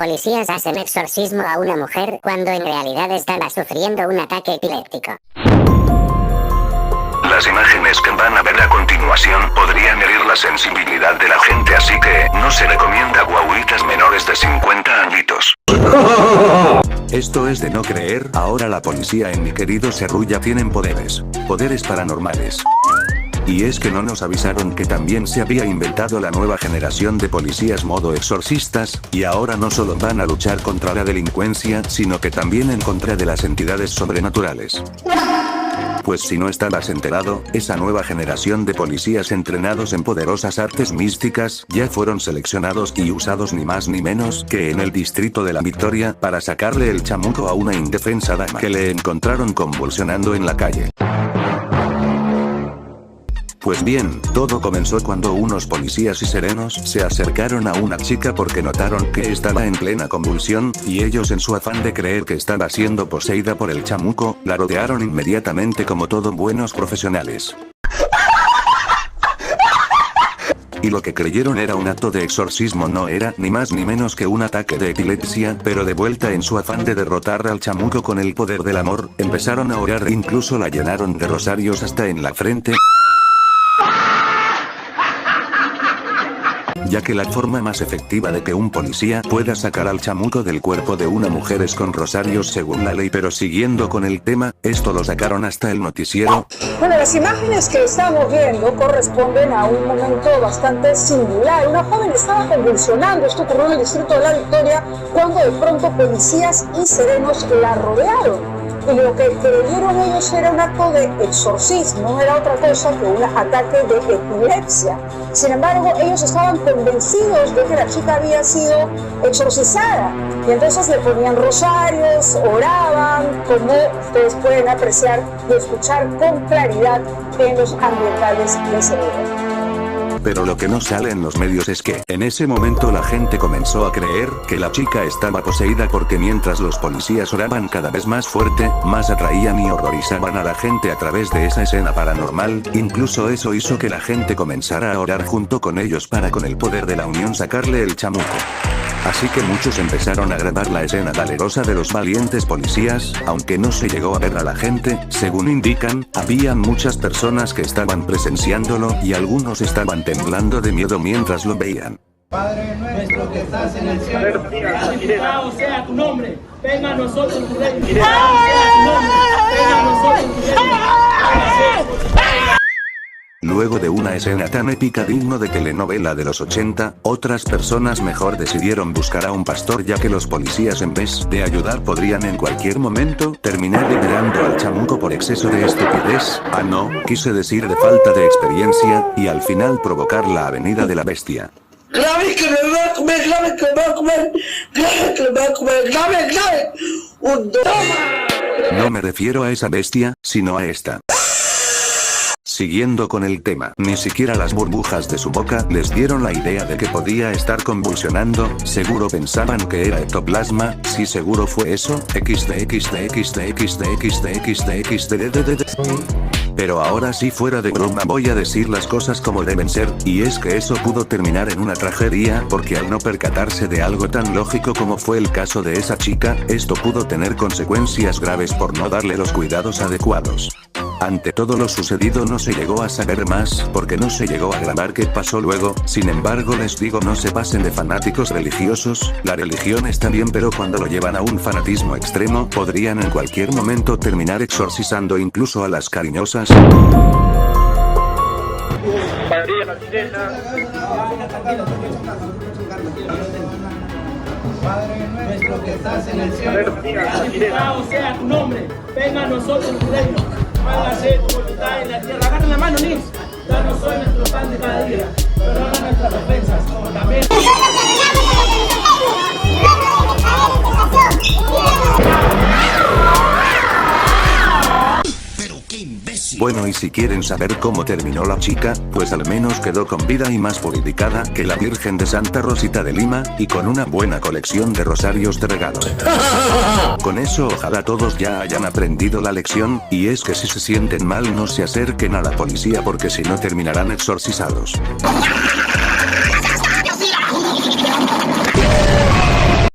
policías hacen exorcismo a una mujer cuando en realidad estaba sufriendo un ataque epiléptico. Las imágenes que van a ver a continuación podrían herir la sensibilidad de la gente, así que no se recomienda guaguitas menores de 50 añitos. Esto es de no creer. Ahora la policía en mi querido Serrulla tienen poderes paranormales. Y es que no nos avisaron que también se había inventado la nueva generación de policías modo exorcistas, y ahora no solo van a luchar contra la delincuencia, sino que también en contra de las entidades sobrenaturales. Pues si no estabas enterado, esa nueva generación de policías entrenados en poderosas artes místicas, ya fueron seleccionados y usados ni más ni menos que en el distrito de La Victoria, para sacarle el chamuco a una indefensa dama que le encontraron convulsionando en la calle. Pues bien, todo comenzó cuando unos policías y serenos se acercaron a una chica porque notaron que estaba en plena convulsión, y ellos en su afán de creer que estaba siendo poseída por el chamuco, la rodearon inmediatamente como todos buenos profesionales. Y lo que creyeron era un acto de exorcismo no era ni más ni menos que un ataque de epilepsia, pero de vuelta en su afán de derrotar al chamuco con el poder del amor, empezaron a orar e incluso la llenaron de rosarios hasta en la frente. Ya que la forma más efectiva de que un policía pueda sacar al chamuco del cuerpo de una mujer es con rosarios según la ley. Pero siguiendo con el tema, esto lo sacaron hasta el noticiero. Bueno, las imágenes que estamos viendo corresponden a un momento bastante singular. Una joven estaba convulsionando, esto ocurrió en el distrito de La Victoria, cuando de pronto policías y serenos la rodearon. Y lo que creyeron ellos era un acto de exorcismo, no era otra cosa que un ataque de epilepsia. Sin embargo, ellos estaban convencidos de que la chica había sido exorcizada. Y entonces le ponían rosarios, oraban, como ustedes pueden apreciar y escuchar con claridad en los ambientales de ese video. Pero lo que no sale en los medios es que, en ese momento la gente comenzó a creer que la chica estaba poseída porque mientras los policías oraban cada vez más fuerte, más atraían y horrorizaban a la gente a través de esa escena paranormal, incluso eso hizo que la gente comenzara a orar junto con ellos para con el poder de la unión sacarle el chamuco. Así que muchos empezaron a grabar la escena valerosa de los valientes policías, aunque no se llegó a ver a la gente, según indican, había muchas personas que estaban presenciándolo y algunos estaban temblando de miedo mientras lo veían. Padre nuestro que estás en el cielo, santificado sea tu nombre, venga a nosotros tu reino, santificado sea tu nombre, venga a nosotros tu reino. Luego de una escena tan épica digno de telenovela de los 80, otras personas mejor decidieron buscar a un pastor, ya que los policías en vez de ayudar podrían en cualquier momento terminar liberando al chamuco por exceso de estupidez, quise decir de falta de experiencia, y al final provocar la avenida de la bestia. ¡Grave que me va a comer! ¡Grave que me va a comer! ¡Grave que me va a comer! ¡Grave, grave! No me refiero a esa bestia, sino a esta. Siguiendo con el tema, ni siquiera las burbujas de su boca les dieron la idea de que podía estar convulsionando, seguro pensaban que era ectoplasma, sí seguro fue eso, Pero ahora sí, fuera de broma, voy a decir las cosas como deben ser, y es que eso pudo terminar en una tragedia, porque al no percatarse de algo tan lógico como fue el caso de esa chica, esto pudo tener consecuencias graves por no darle los cuidados adecuados. Ante todo lo sucedido no se llegó a saber más, porque no se llegó a grabar qué pasó luego. Sin embargo, les digo, no se pasen de fanáticos religiosos, la religión está bien, pero cuando lo llevan a un fanatismo extremo, podrían en cualquier momento terminar exorcizando incluso a las cariñosas. Padre nuestro que estás en el cielo, santificado sea tu nombre, venga a nosotros tu reino, hágase tu voluntad en la tierra. Agarren la mano, Nils. Danos hoy nuestro pan de cada día, perdona nuestras ofensas, como también. Bueno, y si quieren saber cómo terminó la chica, pues al menos quedó con vida y más purificada que la Virgen de Santa Rosita de Lima, y con una buena colección de rosarios de regalo. Con eso ojalá todos ya hayan aprendido la lección, y es que si se sienten mal no se acerquen a la policía porque si no terminarán exorcizados.